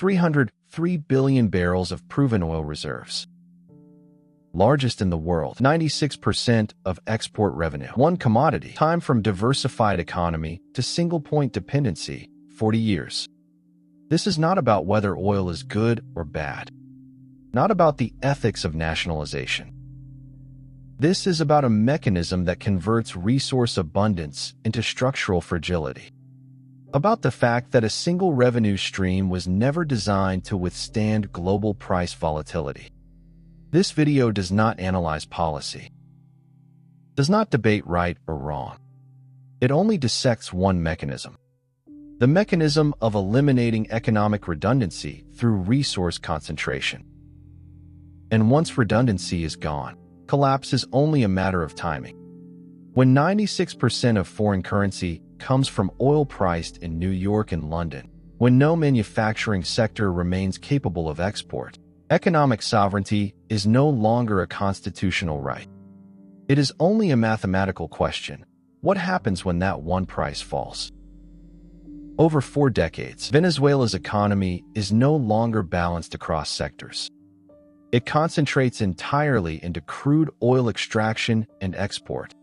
303 billion barrels of proven oil reserves. Largest in the world, 96% of export revenue. One commodity. Time from diversified economy to single-point dependency, 40 years. This is not about whether oil is good or bad. Not about the ethics of nationalization. This is about a mechanism that converts resource abundance into structural fragility. About the fact that a single revenue stream was never designed to withstand global price volatility. This video does not analyze policy, does not debate right or wrong. It only dissects one mechanism. The mechanism of eliminating economic redundancy through resource concentration. And once redundancy is gone, collapse is only a matter of timing. When 96% of foreign currency comes from oil priced in New York and London, when no manufacturing sector remains capable of export, economic sovereignty is no longer a constitutional right. It is only a mathematical question. What happens when that one price falls? Over 4 decades, Venezuela's economy is no longer balanced across sectors. It concentrates entirely into crude oil extraction and export.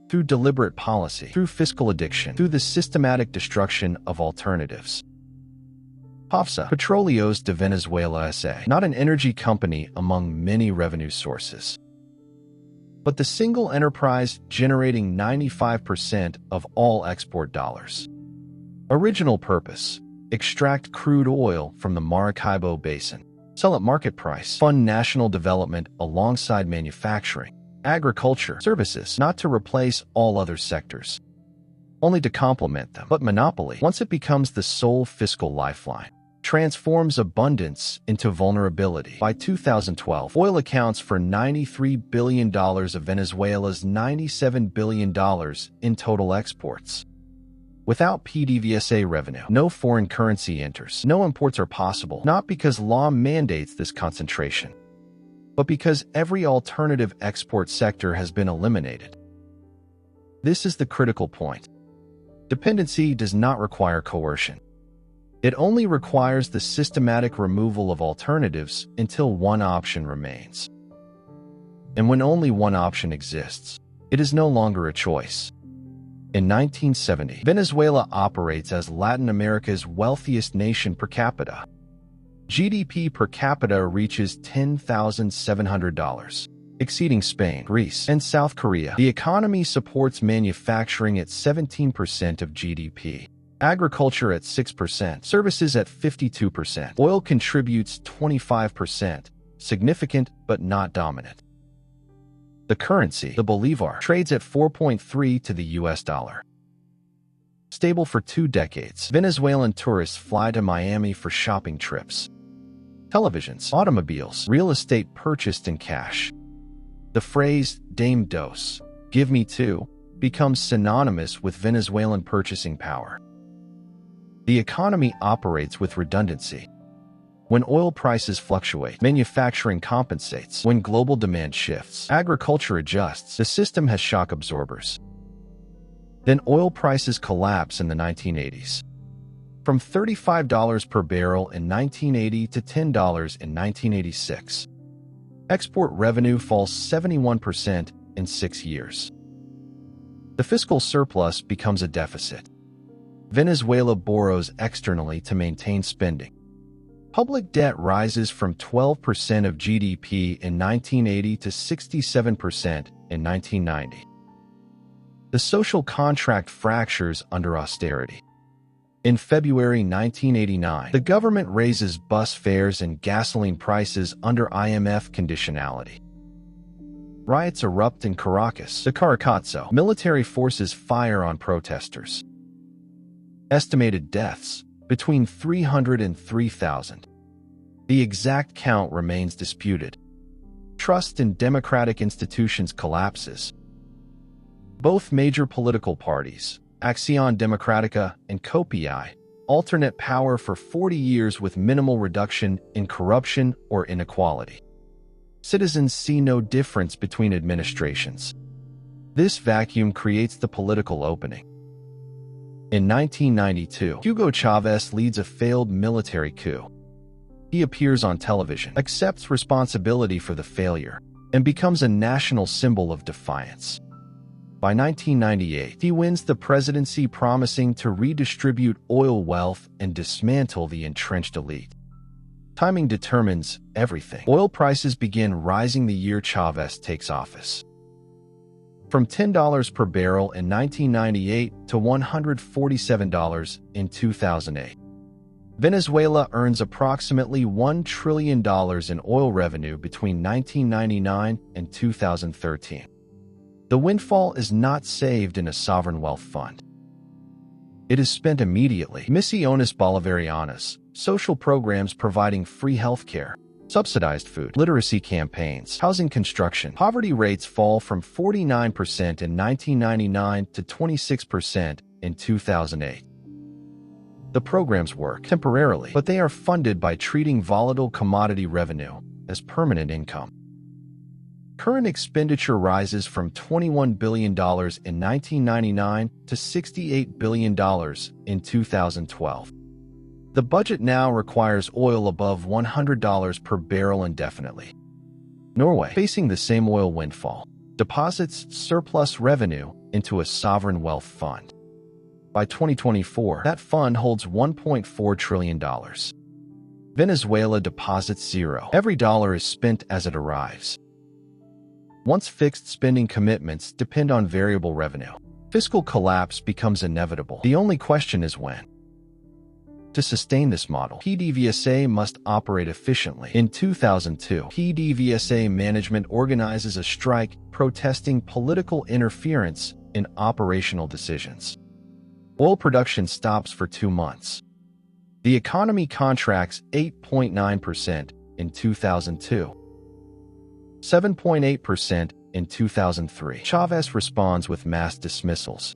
Through deliberate policy, through fiscal addiction, through the systematic destruction of alternatives. PDVSA, Petróleos de Venezuela S.A., not an energy company among many revenue sources, but the single enterprise generating 95% of all export dollars. Original purpose: extract crude oil from the Maracaibo Basin, sell at market price, fund national development alongside manufacturing, agriculture, services, not to replace all other sectors, only to complement them. But monopoly, once it becomes the sole fiscal lifeline, transforms abundance into vulnerability. By 2012, oil accounts for $93 billion of Venezuela's $97 billion in total exports. Without PDVSA revenue, no foreign currency enters, no imports are possible, not because law mandates this concentration, but because every alternative export sector has been eliminated. This is the critical point. Dependency does not require coercion. It only requires the systematic removal of alternatives until one option remains. And when only one option exists, it is no longer a choice. In 1970, Venezuela operates as Latin America's wealthiest nation per capita. GDP per capita reaches $10,700, exceeding Spain, Greece, and South Korea. The economy supports manufacturing at 17% of GDP, agriculture at 6%, services at 52%. Oil contributes 25%, significant but not dominant. The currency, the bolivar, trades at 4.3 to the US dollar. Stable for 2 decades, Venezuelan tourists fly to Miami for shopping trips. Televisions, automobiles, real estate purchased in cash. The phrase, Dame Dos, give me two, becomes synonymous with Venezuelan purchasing power. The economy operates with redundancy. When oil prices fluctuate, manufacturing compensates. When global demand shifts, agriculture adjusts. The system has shock absorbers. Then oil prices collapse in the 1980s. From $35 per barrel in 1980 to $10 in 1986. Export revenue falls 71% in 6 years. The fiscal surplus becomes a deficit. Venezuela borrows externally to maintain spending. Public debt rises from 12% of GDP in 1980 to 67% in 1990. The social contract fractures under austerity. In February 1989, the government raises bus fares and gasoline prices under IMF conditionality. Riots erupt in Caracas, the Caracazo. Military forces fire on protesters. Estimated deaths, between 300 and 3,000. The exact count remains disputed. Trust in democratic institutions collapses. Both major political parties, Acción Democrática and COPI, alternate power for 40 years with minimal reduction in corruption or inequality. Citizens see no difference between administrations. This vacuum creates the political opening. In 1992, Hugo Chavez leads a failed military coup. He appears on television, accepts responsibility for the failure, and becomes a national symbol of defiance. By 1998, he wins the presidency, promising to redistribute oil wealth and dismantle the entrenched elite. Timing determines everything. Oil prices begin rising the year Chavez takes office. From $10 per barrel in 1998 to $147 in 2008. Venezuela earns approximately $1 trillion in oil revenue between 1999 and 2013. The windfall is not saved in a sovereign wealth fund. It is spent immediately. Misiones Bolivarianas, social programs providing free healthcare, subsidized food, literacy campaigns, housing construction. Poverty rates fall from 49% in 1999 to 26% in 2008. The programs work temporarily, but they are funded by treating volatile commodity revenue as permanent income. Current expenditure rises from $21 billion in 1999 to $68 billion in 2012. The budget now requires oil above $100 per barrel indefinitely. Norway, facing the same oil windfall, deposits surplus revenue into a sovereign wealth fund. By 2024, that fund holds $1.4 trillion. Venezuela deposits zero. Every dollar is spent as it arrives. Once fixed spending commitments depend on variable revenue, fiscal collapse becomes inevitable. The only question is when. To sustain this model, PDVSA must operate efficiently. In 2002, PDVSA management organizes a strike protesting political interference in operational decisions. Oil production stops for 2 months. The economy contracts 8.9% in 2002. 7.8% in 2003. Chavez responds with mass dismissals.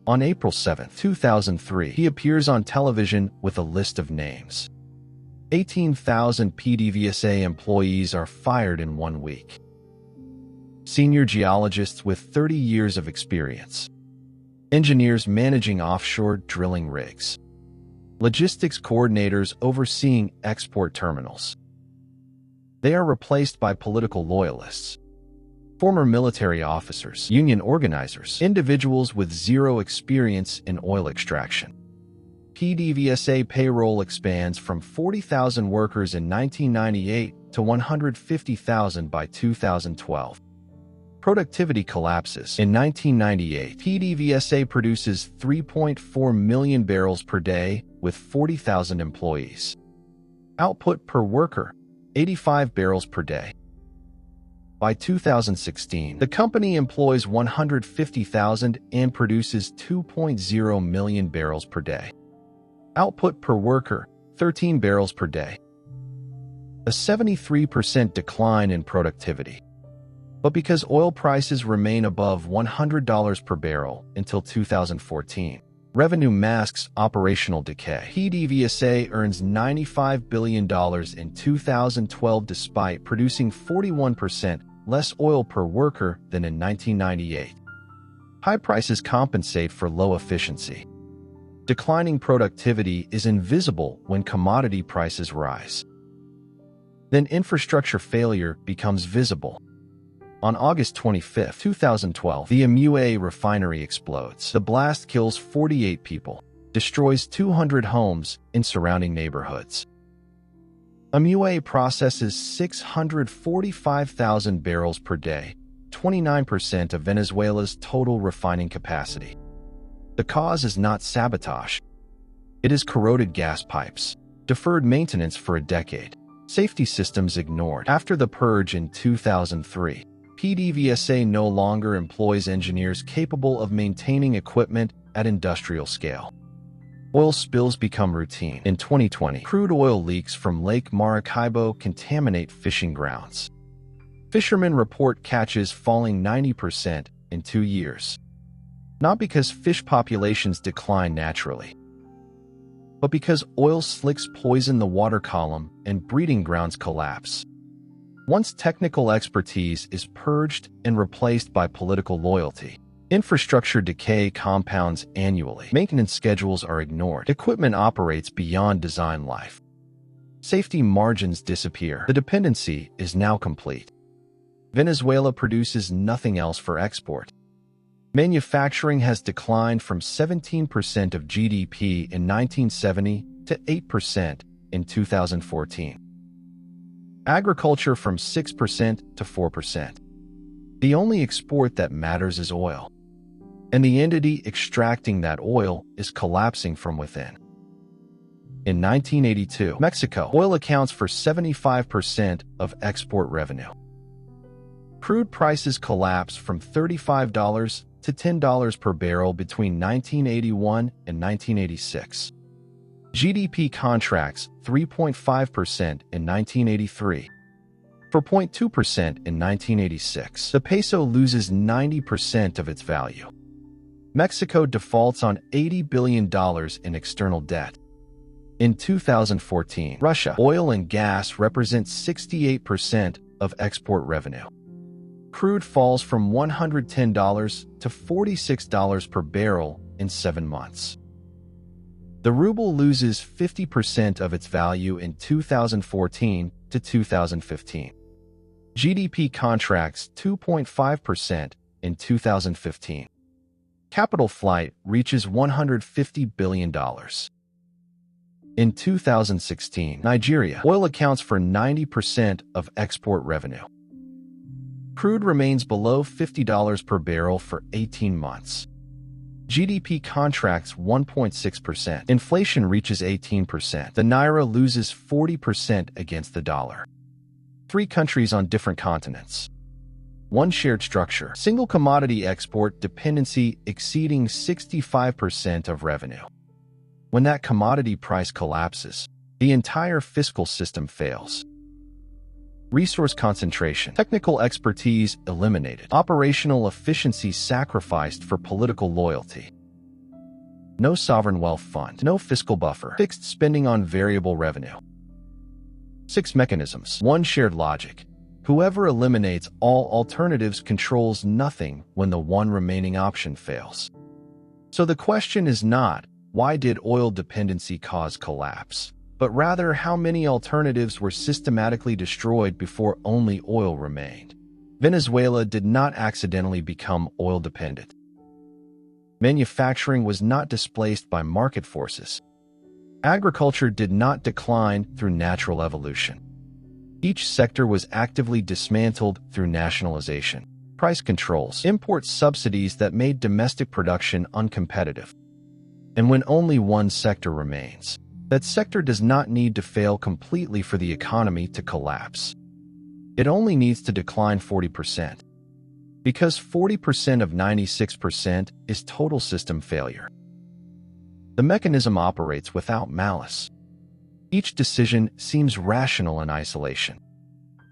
On April 7, 2003, he appears on television with a list of names. 18,000 PDVSA employees are fired in 1 week. Senior geologists with 30 years of experience. Engineers managing offshore drilling rigs. Logistics coordinators overseeing export terminals. They are replaced by political loyalists, former military officers, union organizers, individuals with zero experience in oil extraction. PDVSA payroll expands from 40,000 workers in 1998 to 150,000 by 2012. Productivity collapses. In 1998, PDVSA produces 3.4 million barrels per day with 40,000 employees. Output per worker, 85 barrels per day. By 2016, the company employs 150,000 and produces 2.0 million barrels per day. Output per worker, 13 barrels per day. A 73% decline in productivity. But because oil prices remain above $100 per barrel until 2014, revenue masks operational decay. PDVSA earns $95 billion in 2012 despite producing 41% less oil per worker than in 1998. High prices compensate for low efficiency. Declining productivity is invisible when commodity prices rise. Then infrastructure failure becomes visible. On August 25, 2012, the Amuay refinery explodes. The blast kills 48 people, destroys 200 homes in surrounding neighborhoods. Amuay processes 645,000 barrels per day, 29% of Venezuela's total refining capacity. The cause is not sabotage. It is corroded gas pipes, deferred maintenance for a decade, safety systems ignored. After the purge in 2003, PDVSA no longer employs engineers capable of maintaining equipment at industrial scale. Oil spills become routine. In 2020, crude oil leaks from Lake Maracaibo contaminate fishing grounds. Fishermen report catches falling 90% in 2 years. Not because fish populations decline naturally, but because oil slicks poison the water column and breeding grounds collapse. Once technical expertise is purged and replaced by political loyalty, Infrastructure decay compounds annually. Maintenance schedules are ignored. Equipment operates beyond design life. Safety margins disappear. The dependency is now complete. Venezuela produces nothing else for export. Manufacturing has declined from 17% of GDP in 1970 to 8% in 2014. Agriculture from 6% to 4%. The only export that matters is oil. And the entity extracting that oil is collapsing from within. In 1982, Mexico, oil accounts for 75% of export revenue. Crude prices collapsed from $35 to $10 per barrel between 1981 and 1986. GDP contracts 3.5% in 1983. 4.2% in 1986. The peso loses 90% of its value. Mexico defaults on $80 billion in external debt. In 2014, Russia, oil and gas represents 68% of export revenue. Crude falls from $110 to $46 per barrel in 7 months. The ruble loses 50% of its value in 2014 to 2015. GDP contracts 2.5% in 2015. Capital flight reaches $150 billion. In 2016, Nigeria, oil accounts for 90% of export revenue. Crude remains below $50 per barrel for 18 months. GDP contracts 1.6%. Inflation reaches 18%. The naira loses 40% against the dollar. 3 countries on different continents. 1 shared structure. Single commodity export dependency exceeding 65% of revenue. When that commodity price collapses, the entire fiscal system fails. Resource concentration. Technical expertise eliminated. Operational efficiency sacrificed for political loyalty. No sovereign wealth fund. No fiscal buffer. Fixed spending on variable revenue. 6 mechanisms. 1 shared logic. Whoever eliminates all alternatives controls nothing when the one remaining option fails. So the question is not, why did oil dependency cause collapse? But rather how many alternatives were systematically destroyed before only oil remained. Venezuela did not accidentally become oil-dependent. Manufacturing was not displaced by market forces. Agriculture did not decline through natural evolution. Each sector was actively dismantled through nationalization. Price controls, import subsidies that made domestic production uncompetitive. And when only one sector remains, that sector does not need to fail completely for the economy to collapse. It only needs to decline 40%. Because 40% of 96% is total system failure. The mechanism operates without malice. Each decision seems rational in isolation.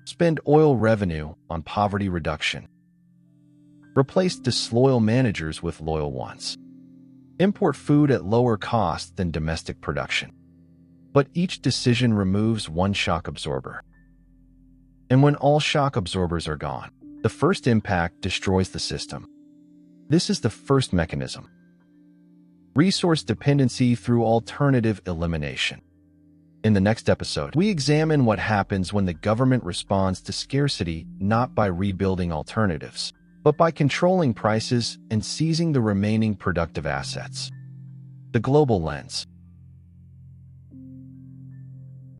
Spend oil revenue on poverty reduction. Replace disloyal managers with loyal ones. Import food at lower cost than domestic production. But each decision removes one shock absorber. And when all shock absorbers are gone, the first impact destroys the system. This is the first mechanism. Resource dependency through alternative elimination. In the next episode, we examine what happens when the government responds to scarcity not by rebuilding alternatives, but by controlling prices and seizing the remaining productive assets. The global lens.